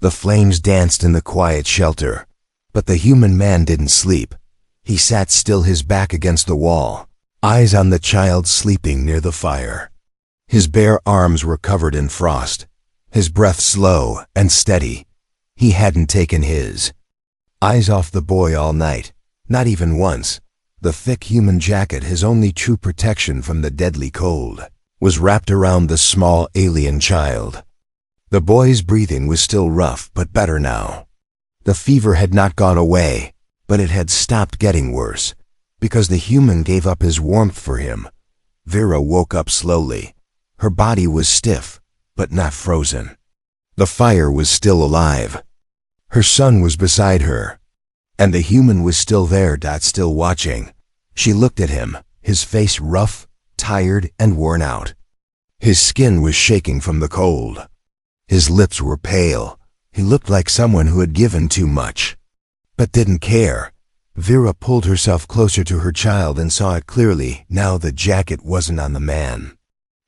The flames danced in the quiet shelter, but the human man didn't sleep. He sat still, his back against the wall, eyes on the child sleeping near the fire. His bare arms were covered in frost, his breath slow and steady. He hadn't taken his eyes off the boy all night, not even once. The thick human jacket, his only true protection from the deadly cold, was wrapped around the small alien child. The boy's breathing was still rough, but better now. The fever had not gone away, but it had stopped getting worse, because the human gave up his warmth for him. Vera woke up slowly. Her body was stiff, but not frozen. The fire was still alive. Her son was beside her, and the human was still there, still watching. She looked at him, his face rough, tired, and worn out. His skin was shaking from the cold. His lips were pale. He looked like someone who had given too much, but didn't care. Vera pulled herself closer to her child and saw it clearly. Now the jacket wasn't on the man.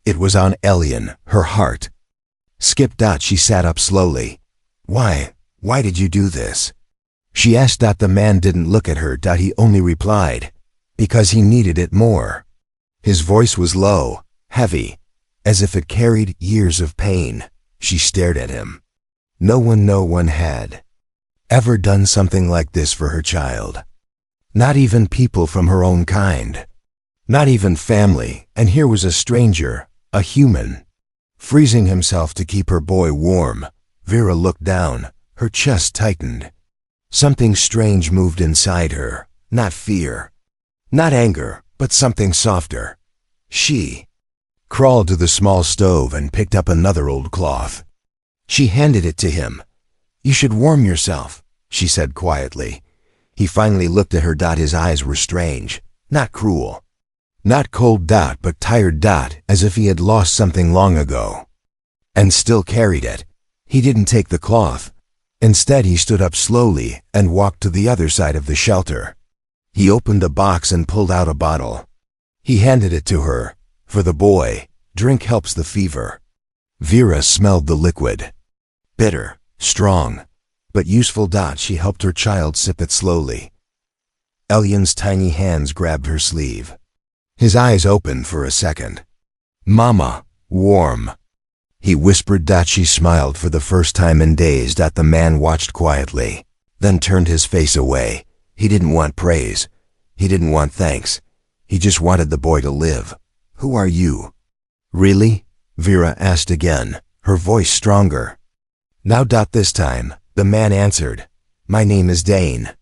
It was on Elian, her heart. Skip. She sat up slowly. Why did you do this? She asked. The man didn't look at her. He only replied, because he needed it more. His voice was low, heavy, as if it carried years of pain. She stared at him. No one had ever done something like this for her child. Not even people from her own kind. Not even family. And here was a stranger, a human, freezing himself to keep her boy warm. Vera looked down. Her chest tightened. Something strange moved inside her. Not fear, not anger, but something softer. She crawled to the small stove and picked up another old cloth. She handed it to him. You should warm yourself, she said quietly. He finally looked at her. His eyes were strange, not cruel, not cold. But tired. As if he had lost something long ago, and still carried it. He didn't take the cloth. Instead, he stood up slowly and walked to the other side of the shelter. He opened a box and pulled out a bottle. He handed it to her. For the boy, drink helps the fever. Vera smelled the liquid. Bitter, strong, but useful. She helped her child sip it slowly. Elian's tiny hands grabbed her sleeve. His eyes opened for a second. Mama, warm, he whispered. She smiled for the first time in days. The man watched quietly, then turned his face away. He didn't want praise. He didn't want thanks. He just wanted the boy to live. Who are you? Really? Vera asked again, her voice stronger. Now. This time, the man answered, my name is Dane.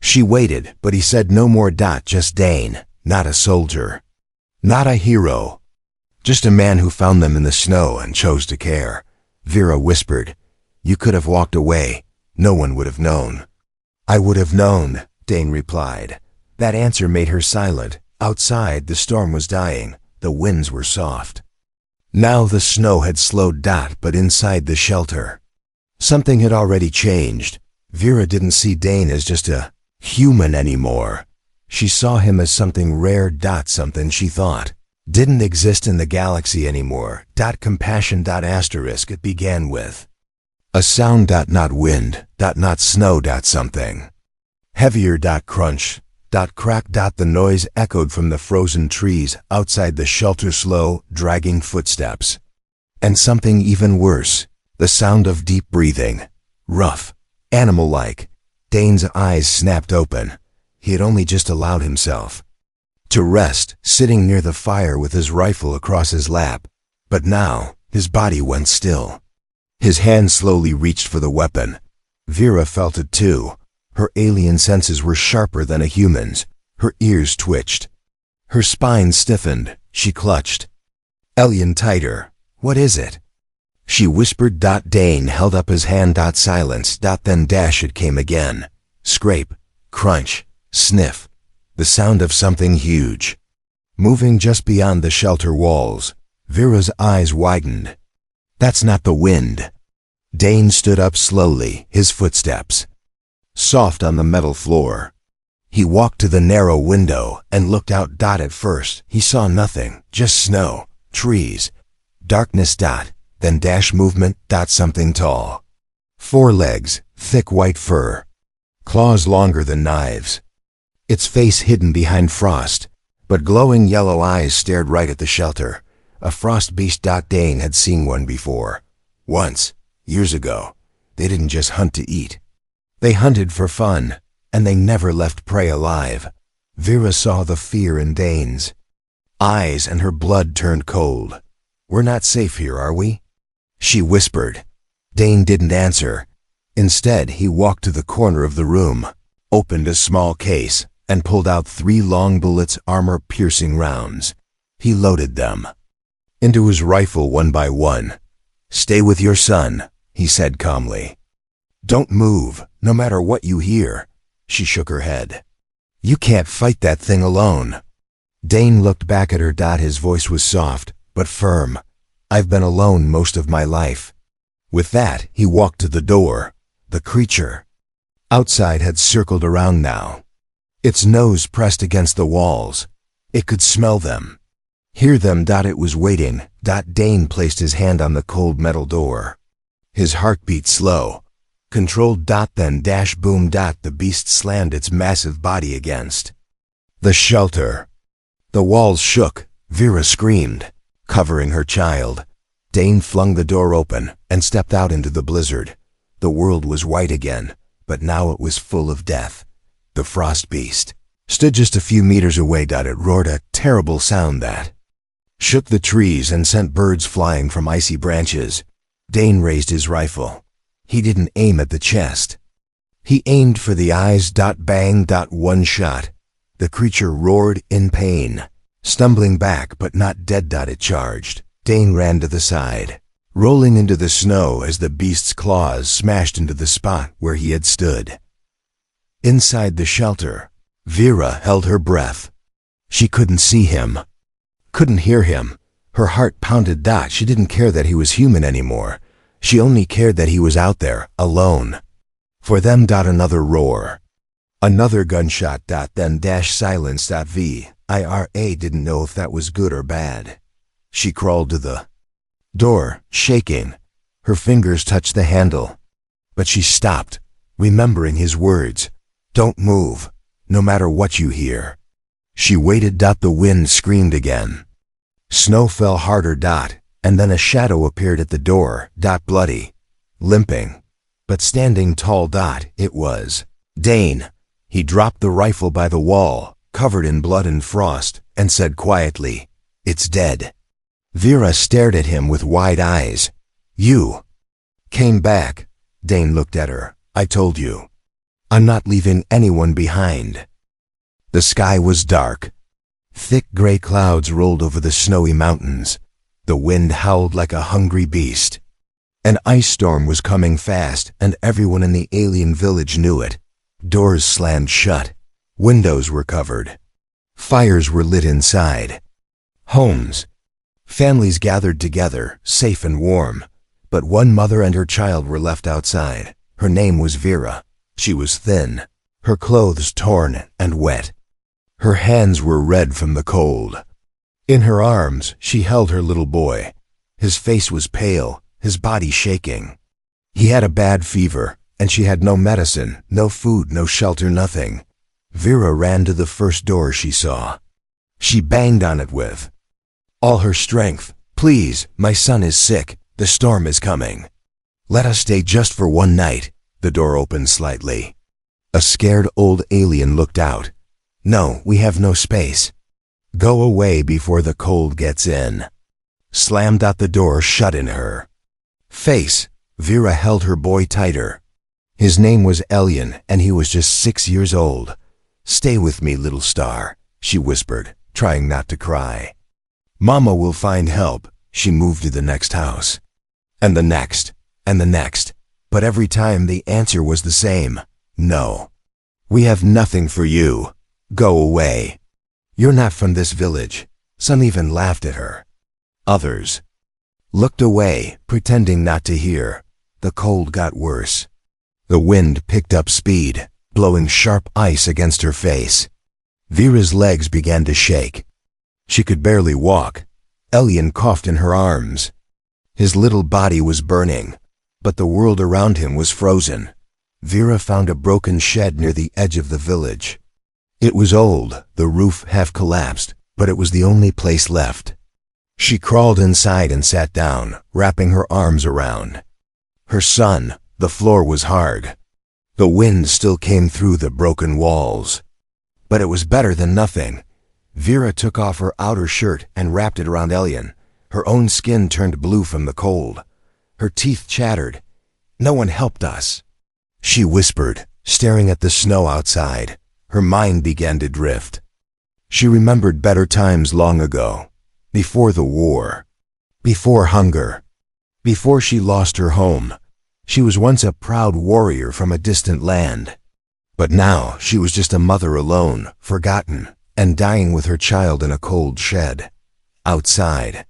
She waited, but he said no more. Just Dane, not a soldier, not a hero, just a man who found them in the snow and chose to care. Vera whispered, you could have walked away. No one would have known. I would have known, Dane replied. That answer made her silent. Outside, the storm was dying. The winds were soft. Now the snow had slowed. But inside the shelter, something had already changed. Vera didn't see Dane as just a human anymore. She saw him as something rare. Something she thought didn't exist in the galaxy anymore. Compassion. Asterisk. It began with a sound. Not wind. Not snow. Something heavier. Crunch. Crack. The noise echoed from the frozen trees outside the shelter. Slow, dragging footsteps. And something even worse, the sound of deep breathing. Rough, animal-like. Dane's eyes snapped open. He had only just allowed himself to rest, sitting near the fire with his rifle across his lap. But now, his body went still. His hand slowly reached for the weapon. Vera felt it too. Her alien senses were sharper than a human's. Her ears twitched. Her spine stiffened. She clutched Elian tighter. What is it? She whispered. Dane held up his hand. Silence. Then it came again. Scrape, crunch, sniff. The sound of something huge, moving just beyond the shelter walls. Vera's eyes widened. That's not the wind. Dane stood up slowly, his footsteps soft on the metal floor. He walked to the narrow window and looked out. At first, he saw nothing, just snow, trees, darkness. Then movement. Something tall, Forelegs, thick white fur. Claws longer than knives. Its face hidden behind frost, but glowing yellow eyes stared right at the shelter. A frost beast. Dane had seen one before. Once, years ago. They didn't just hunt to eat. They hunted for fun, and they never left prey alive. Vera saw the fear in Dane's eyes and her blood turned cold. "We're not safe here, are we?" she whispered. Dane didn't answer. Instead, he walked to the corner of the room, opened a small case, and pulled out 3 long bullets, armor-piercing rounds. He loaded them into his rifle one by one. "Stay with your son," he said calmly. "Don't move, no matter what you hear." She shook her head. "You can't fight that thing alone." Dane looked back at her. His voice was soft, but firm. "I've been alone most of my life." With that, he walked to the door. The creature outside had circled around now, its nose pressed against the walls. It could smell them, hear them. It was waiting. Dane placed his hand on the cold metal door. His heart beat slow, controlled. Then boom. The beast slammed its massive body against the shelter. The walls shook. Vera screamed, covering her child. Dane flung the door open and stepped out into the blizzard. The world was white again, but now it was full of death. The frost beast stood just a few meters away. It roared a terrible sound that shook the trees and sent birds flying from icy branches. Dane raised his rifle. He didn't aim at the chest. He aimed for the eyes. Bang. One shot. The creature roared in pain, stumbling back but not dead. It charged. Dane ran to the side, rolling into the snow as the beast's claws smashed into the spot where he had stood. Inside the shelter, Vera held her breath. She couldn't see him, couldn't hear him. Her heart pounded. She didn't care that he was human anymore. She only cared that he was out there, alone. For them. Another roar. Another gunshot. Then silence. Vera didn't know if that was good or bad. She crawled to the door, shaking. Her fingers touched the handle. But she stopped, remembering his words. "Don't move, no matter what you hear." She waited. The wind screamed again. Snow fell harder. And then a shadow appeared at the door. Bloody, limping, but standing tall. It was Dane. He dropped the rifle by the wall, covered in blood and frost, and said quietly, "It's dead." Vera stared at him with wide eyes. "You came back." Dane looked at her. "I told you. I'm not leaving anyone behind." The sky was dark. Thick gray clouds rolled over the snowy mountains. The wind howled like a hungry beast. An ice storm was coming fast, and everyone in the alien village knew it. Doors slammed shut. Windows were covered. Fires were lit inside. Homes, families gathered together, safe and warm. But one mother and her child were left outside. Her name was Vera. She was thin, her clothes torn and wet. Her hands were red from the cold. In her arms, she held her little boy. His face was pale, his body shaking. He had a bad fever, and she had no medicine, no food, no shelter, nothing. Vera ran to the first door she saw. She banged on it with all her strength. "Please, my son is sick. The storm is coming. Let us stay just for one night." The door opened slightly. A scared old alien looked out. "No, we have no space. Go away before the cold gets in." Slammed out the door shut in her face. Vera held her boy tighter. His name was Elian, and he was just 6 years old. "Stay with me, little star," she whispered, trying not to cry. "Mama will find help." She moved to the next house, and the next, and the next. But every time the answer was the same. "No. We have nothing for you. Go away. You're not from this village." Some even laughed at her. Others looked away, pretending not to hear. The cold got worse. The wind picked up speed, blowing sharp ice against her face. Vera's legs began to shake. She could barely walk. Elian coughed in her arms. His little body was burning. but the world around him was frozen. Vera found a broken shed near the edge of the village. It was old, the roof half collapsed, but it was the only place left. She crawled inside and sat down, wrapping her arms around her son. The floor was hard. The wind still came through the broken walls. But it was better than nothing. Vera took off her outer shirt and wrapped it around Elian. Her own skin turned blue from the cold. Her teeth chattered. "No one helped us," she whispered, staring at the snow outside. Her mind began to drift. She remembered better times long ago, before the war, before hunger, before she lost her home. She was once a proud warrior from a distant land. But now she was just a mother alone, forgotten, and dying with her child in a cold shed. Outside,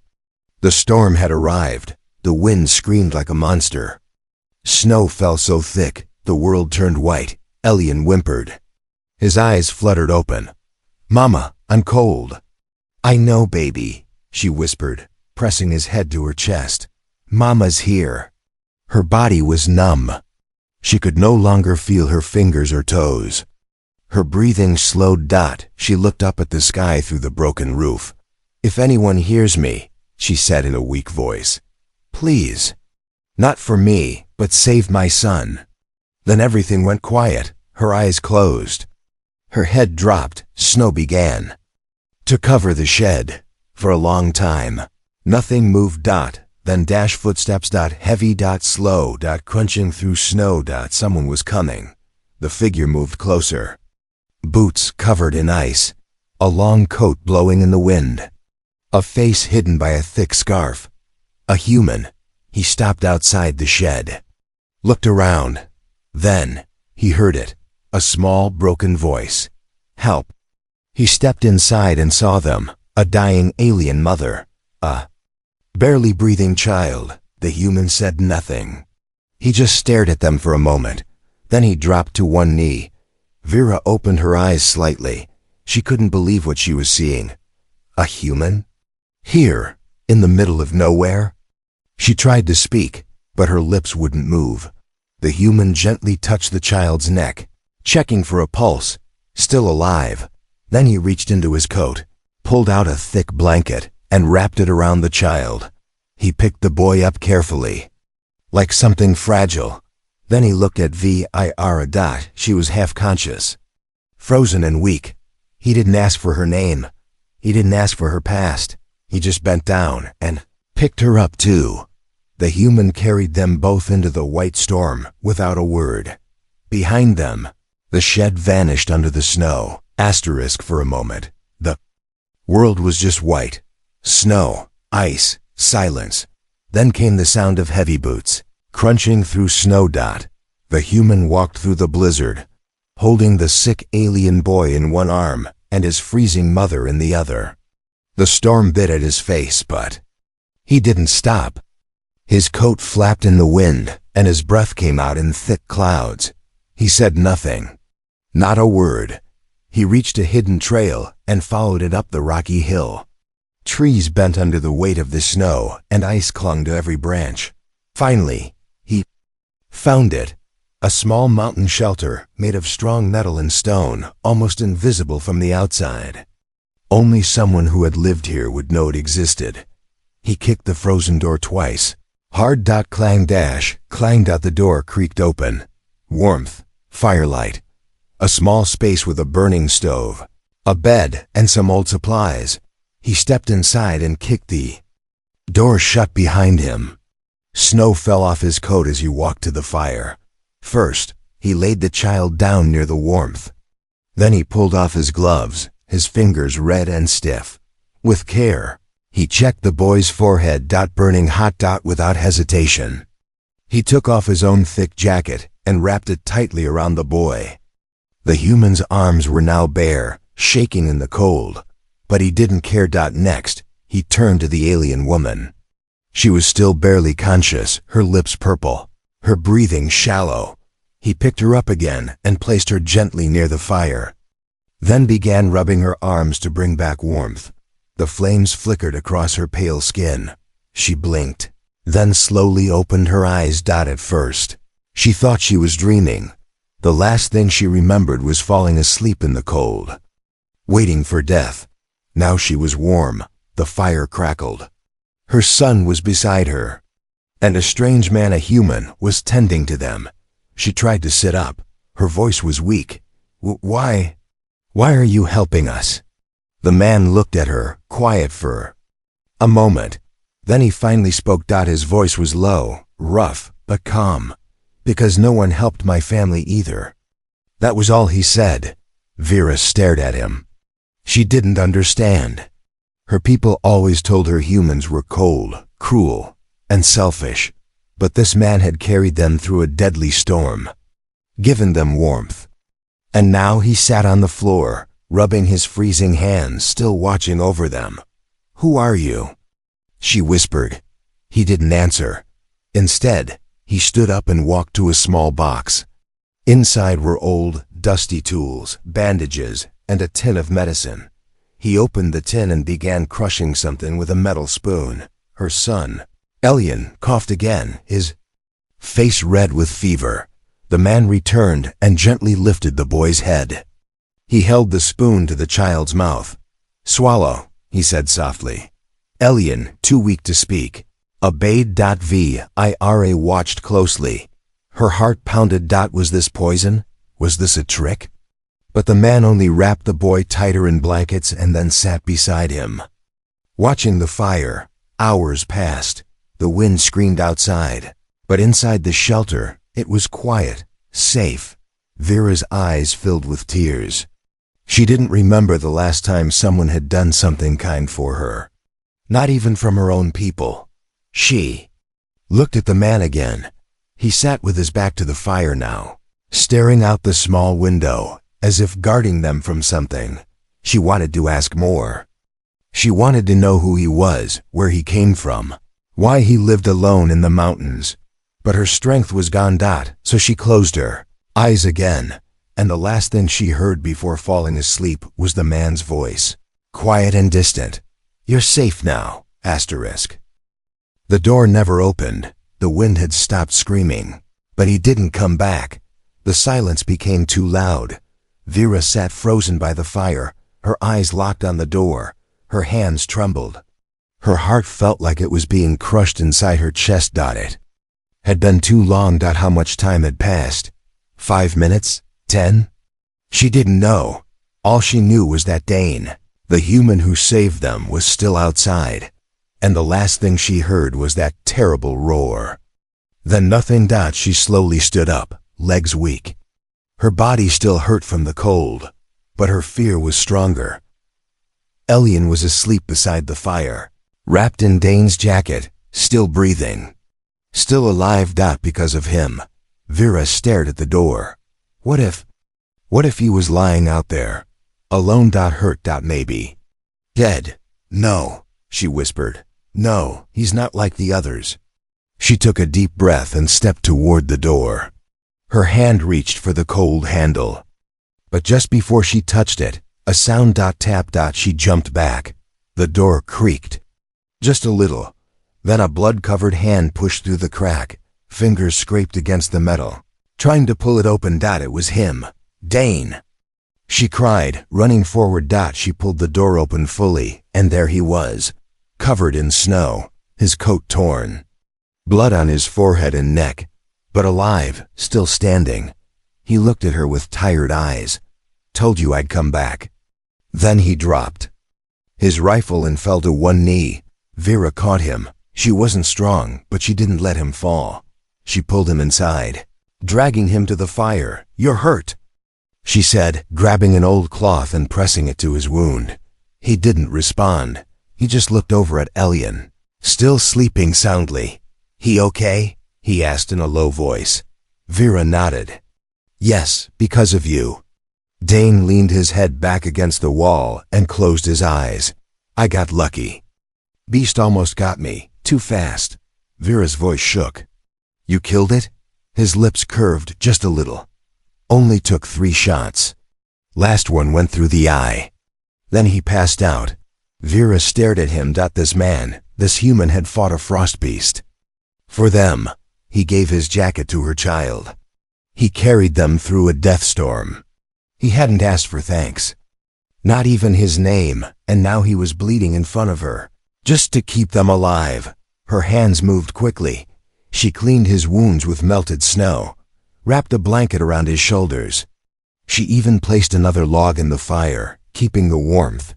the storm had arrived. The wind screamed like a monster. Snow fell so thick, the world turned white. Elian whimpered. His eyes fluttered open. "Mama, I'm cold." "I know, baby," she whispered, pressing his head to her chest. "Mama's here." Her body was numb. She could no longer feel her fingers or toes. Her breathing slowed. She looked up at the sky through the broken roof. "If anyone hears me," she said in a weak voice, "please. Not for me, but save my son." Then everything went quiet. Her eyes closed. Her head dropped. Snow began to cover the shed. For a long time, nothing moved. Then footsteps. Heavy. Slow. Crunching through snow. Someone was coming. The figure moved closer. Boots covered in ice. A long coat blowing in the wind. A face hidden by a thick scarf. A human. He stopped outside the shed. Looked around. Then, he heard it. A small, broken voice. "Help." He stepped inside and saw them. A dying alien mother. A barely breathing child. The human said nothing. He just stared at them for a moment. Then he dropped to one knee. Vera opened her eyes slightly. She couldn't believe what she was seeing. A human? Here, in the middle of nowhere? She tried to speak, but her lips wouldn't move. The human gently touched the child's neck, checking for a pulse. Still alive. Then he reached into his coat, pulled out a thick blanket, and wrapped it around the child. He picked the boy up carefully, like something fragile. Then he looked at Vera. She was half conscious, frozen and weak. He didn't ask for her name. He didn't ask for her past. He just bent down and picked her up too. The human carried them both into the white storm without a word. Behind them, the shed vanished under the snow. For a moment, the world was just white. Snow, ice, silence. Then came the sound of heavy boots, crunching through snow. The human walked through the blizzard, holding the sick alien boy in one arm and his freezing mother in the other. The storm bit at his face, but he didn't stop. His coat flapped in the wind, and his breath came out in thick clouds. He said nothing. Not a word. He reached a hidden trail and followed it up the rocky hill. Trees bent under the weight of the snow, and ice clung to every branch. Finally, he found it. A small mountain shelter made of strong metal and stone, almost invisible from the outside. Only someone who had lived here would know it existed. He kicked the frozen door twice. Hard. Clang. Clanged out. The door creaked open. Warmth. Firelight. A small space with a burning stove, a bed, and some old supplies. He stepped inside and kicked the door shut behind him. Snow fell off his coat as he walked to the fire. First, he laid the child down near the warmth. Then he pulled off his gloves, his fingers red and stiff. With care, he checked the boy's forehead. Burning hot. Without hesitation. He took off his own thick jacket and wrapped it tightly around the boy. The human's arms were now bare, shaking in the cold. But he didn't care. Next, he turned to the alien woman. She was still barely conscious, her lips purple, her breathing shallow. He picked her up again and placed her gently near the fire. Then began rubbing her arms to bring back warmth. The flames flickered across her pale skin. She blinked. then slowly opened her eyes. At first, she thought she was dreaming. The last thing she remembered was falling asleep in the cold, waiting for death. Now she was warm. The fire crackled. Her son was beside her, and a strange man, a human, was tending to them. She tried to sit up. Her voice was weak. Why are you helping us?" The man looked at her, quiet for a moment. Then he finally spoke. His voice was low, rough, but calm. "Because no one helped my family either." That was all he said. Vera stared at him. She didn't understand. Her people always told her humans were cold, cruel, and selfish. But this man had carried them through a deadly storm, given them warmth. And now he sat on the floor, rubbing his freezing hands, still watching over them. "Who are you?" she whispered. He didn't answer. Instead, he stood up and walked to a small box. Inside were old, dusty tools, bandages, and a tin of medicine. He opened the tin and began crushing something with a metal spoon. Her son, Elian, coughed again, his face red with fever. The man returned and gently lifted the boy's head. He held the spoon to the child's mouth. "Swallow," he said softly. Elian, too weak to speak, obeyed. Vira watched closely. Her heart pounded. Was this poison? Was this a trick? But the man only wrapped the boy tighter in blankets and then sat beside him, watching the fire. Hours passed. The wind screamed outside, but inside the shelter, it was quiet, safe. Vera's eyes filled with tears. She didn't remember the last time someone had done something kind for her. Not even from her own people. She looked at the man again. He sat with his back to the fire now, staring out the small window, as if guarding them from something. She wanted to ask more. She wanted to know who he was, where he came from, why he lived alone in the mountains. But her strength was gone. So she closed her eyes again, and the last thing she heard before falling asleep was the man's voice, quiet and distant. "You're safe now, asterisk." The door never opened. The wind had stopped screaming, but he didn't come back. The silence became too loud. Vera sat frozen by the fire, her eyes locked on the door. Her hands trembled. Her heart felt like it was being crushed inside her chest. It had been too long. How much time had passed? 5 minutes? 10? She didn't know. All she knew was that Dane, the human who saved them, was still outside. And the last thing she heard was that terrible roar. Then nothing. She slowly stood up, legs weak. Her body still hurt from the cold, but her fear was stronger. Elian was asleep beside the fire, wrapped in Dane's jacket, still breathing, still alive. Because of him. Vera stared at the door. What if he was lying out there, alone. Hurt. Maybe dead. "No," she whispered. "No, he's not like the others." She took a deep breath and stepped toward the door. Her hand reached for the cold handle. But just before she touched it, a sound. Tap. She jumped back. The door creaked. Just a little. Then a blood-covered hand pushed through the crack. Fingers scraped against the metal, trying to pull it open. It was him. Dane. She cried, running forward. She pulled the door open fully, and there he was, covered in snow, his coat torn, blood on his forehead and neck, but alive, still standing. He looked at her with tired eyes. "Told you I'd come back." Then he dropped his rifle and fell to one knee. Vera caught him. She wasn't strong, but she didn't let him fall. She pulled him inside, dragging him to the fire. "You're hurt," she said, grabbing an old cloth and pressing it to his wound. He didn't respond. He just looked over at Elian, still sleeping soundly. "He okay?" he asked in a low voice. Vera nodded. "Yes, because of you." Dane leaned his head back against the wall and closed his eyes. "I got lucky. Beast almost got me, too fast." Vera's voice shook. "You killed it?" His lips curved just a little. "Only took 3 shots. Last one went through the eye." Then he passed out. Vera stared at him. This man, this human, had fought a frost beast. For them, he gave his jacket to her child. He carried them through a death storm. He hadn't asked for thanks. Not even his name, and now he was bleeding in front of her. Just to keep them alive. Her hands moved quickly. She cleaned his wounds with melted snow, wrapped a blanket around his shoulders. She even placed another log in the fire, keeping the warmth.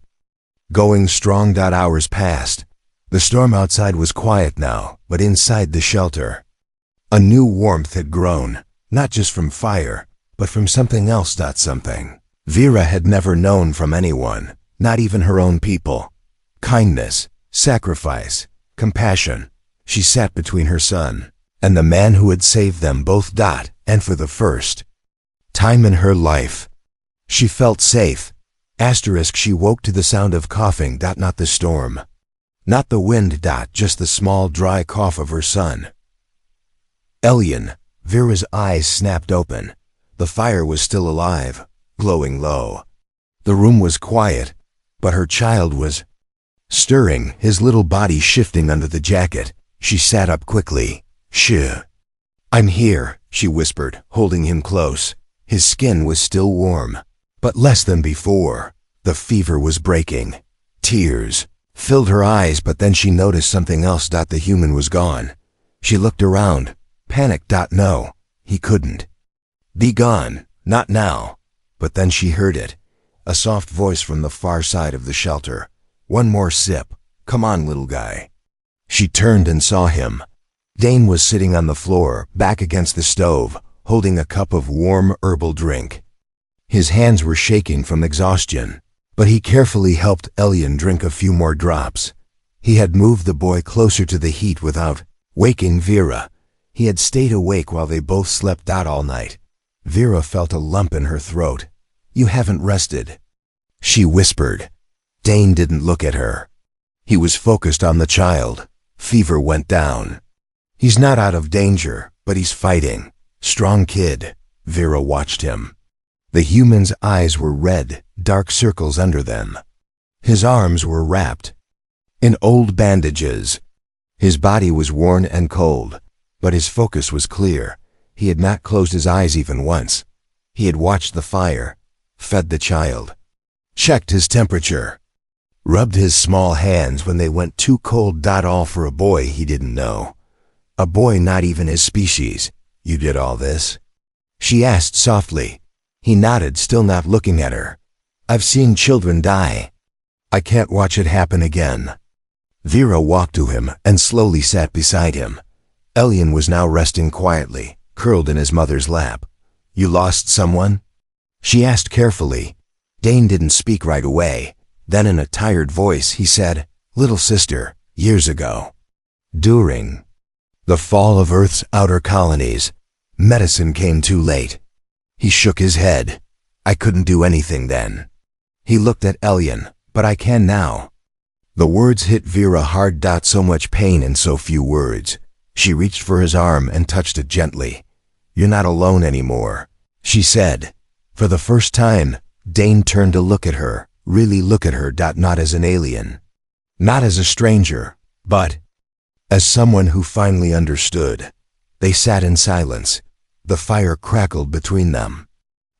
Going strong. Hours passed. The storm outside was quiet now, but inside the shelter, a new warmth had grown, not just from fire, but from something else. Something Vera had never known from anyone, not even her own people. Kindness, sacrifice, compassion. She sat between her son and the man who had saved them both. And for the first time in her life, she felt safe. She woke to the sound of coughing. Not the storm, not the wind. Just the small dry cough of her son. Elian. Vera's eyes snapped open. The fire was still alive, glowing low. The room was quiet, but her child was stirring, his little body shifting under the jacket. She sat up quickly. I'm here, she whispered, holding him close. His skin was still warm, but less than before. The fever was breaking. Tears filled her eyes, but then she noticed something else. The human was gone. She looked around, panicked. No, he couldn't be gone, not now. But then she heard it, a soft voice from the far side of the shelter. One more sip. Come on, little guy. She turned and saw him. Dane was sitting on the floor, back against the stove, holding a cup of warm herbal drink. His hands were shaking from exhaustion, but he carefully helped Elian drink a few more drops. He had moved the boy closer to the heat without waking Vera. He had stayed awake while they both slept out all night. Vera felt a lump in her throat. You haven't rested, she whispered. Dane didn't look at her. He was focused on the child. Fever went down. He's not out of danger, but he's fighting. Strong kid. Vera watched him. The human's eyes were red, dark circles under them. His arms were wrapped in old bandages. His body was worn and cold, but his focus was clear. He had not closed his eyes even once. He had watched the fire, fed the child, checked his temperature, rubbed his small hands when they went too cold. All for a boy he didn't know. A boy not even his species. You did all this? She asked softly. He nodded, still not looking at her. I've seen children die. I can't watch it happen again. Vera walked to him and slowly sat beside him. Elian was now resting quietly, curled in his mother's lap. You lost someone? She asked carefully. Dane didn't speak right away. Then in a tired voice he said, Little sister, years ago. During the fall of Earth's outer colonies, medicine came too late. He shook his head. I couldn't do anything then. He looked at Elian. But I can now. The words hit Vera hard. So much pain in so few words. She reached for his arm and touched it gently. You're not alone anymore, she said. For the first time, Dane turned to look at her, really look at her. Not as an alien, not as a stranger, but as someone who finally understood. They sat in silence. The fire crackled between them.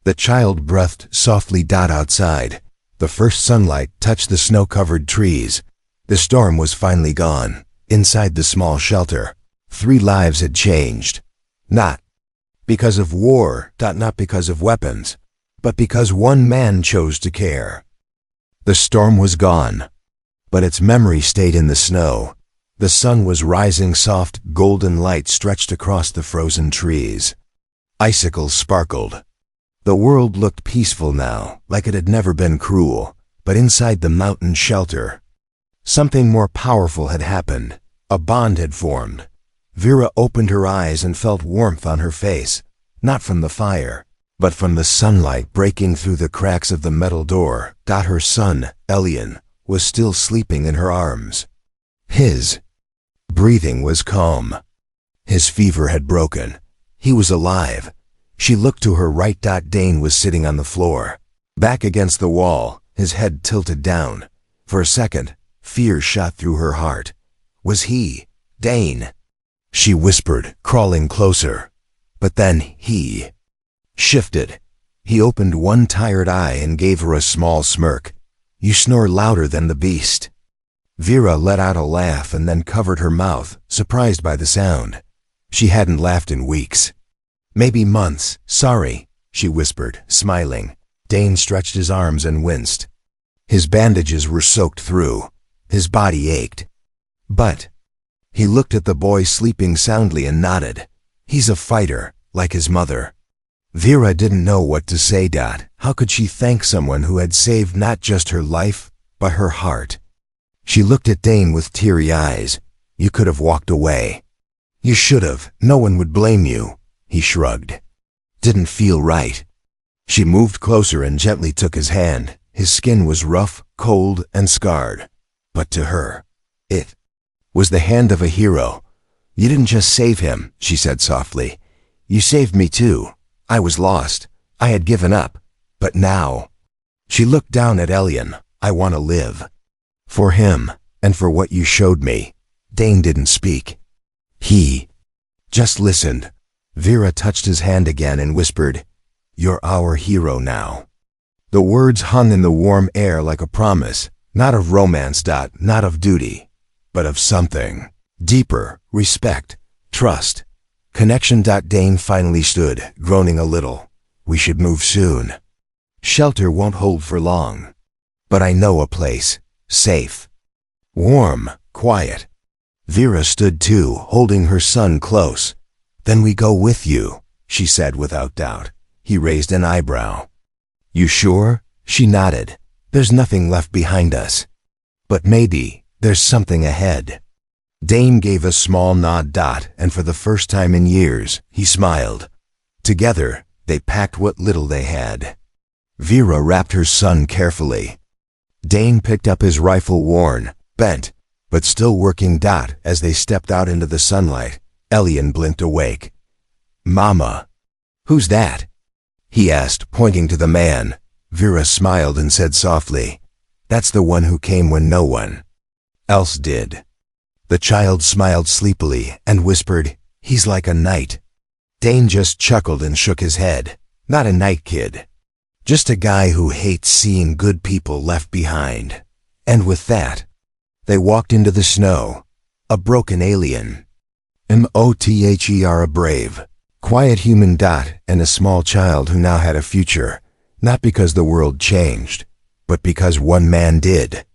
The child breathed softly. Outside, the first sunlight touched the snow-covered trees. The storm was finally gone. Inside the small shelter, 3 lives had changed. Not because of war, not because of weapons, but because one man chose to care. The storm was gone, but its memory stayed in the snow. The sun was rising, soft, golden light stretched across the frozen trees. Icicles sparkled. The world looked peaceful now, like it had never been cruel. But inside the mountain shelter, something more powerful had happened. A bond had formed. Vera opened her eyes and felt warmth on her face, not from the fire, but from the sunlight breaking through the cracks of the metal door. Her son, Elian, was still sleeping in her arms. His breathing was calm. His fever had broken. He was alive. She looked to her right. Dane was sitting on the floor, back against the wall, his head tilted down. For a second, fear shot through her heart. Was he, Dane, she whispered, crawling closer. But then he shifted. He opened one tired eye and gave her a small smirk. You snore louder than the beast. Vera let out a laugh and then covered her mouth, surprised by the sound. She hadn't laughed in weeks. Maybe months. Sorry, she whispered, smiling. Dane stretched his arms and winced. His bandages were soaked through. His body ached. But he looked at the boy sleeping soundly and nodded. He's a fighter, like his mother. Vera didn't know what to say. How could she thank someone who had saved not just her life, but her heart? She looked at Dane with teary eyes. You could have walked away. You should have. No one would blame you. He shrugged. Didn't feel right. She moved closer and gently took his hand. His skin was rough, cold, and scarred. But to her, it was the hand of a hero. You didn't just save him, she said softly. You saved me too. I was lost. I had given up. But now, she looked down at Elian. I want to live. For him, and for what you showed me. Dane didn't speak. He just listened. Vera touched his hand again and whispered, You're our hero now. The words hung in the warm air like a promise, not of romance, not of duty, but of something deeper, respect, trust, connection. Dane finally stood, groaning a little. We should move soon. Shelter won't hold for long. But I know a place, safe, warm, quiet. Vera stood too, holding her son close. Then we go with you, she said without doubt. He raised an eyebrow. You sure? She nodded. There's nothing left behind us. But maybe there's something ahead. Dane gave a small nod. And for the first time in years, he smiled. Together, they packed what little they had. Vera wrapped her son carefully. Dane picked up his rifle, worn, bent, but still working. As they stepped out into the sunlight, Elian blinked awake. Mama. Who's that? He asked, pointing to the man. Vera smiled and said softly, That's the one who came when no one else did. The child smiled sleepily and whispered, He's like a knight. Dane just chuckled and shook his head. Not a knight kid. Just a guy who hates seeing good people left behind. And with that, they walked into the snow. A broken alien. Mother, a brave, quiet human. And a small child who now had a future. Not because the world changed, but because one man did.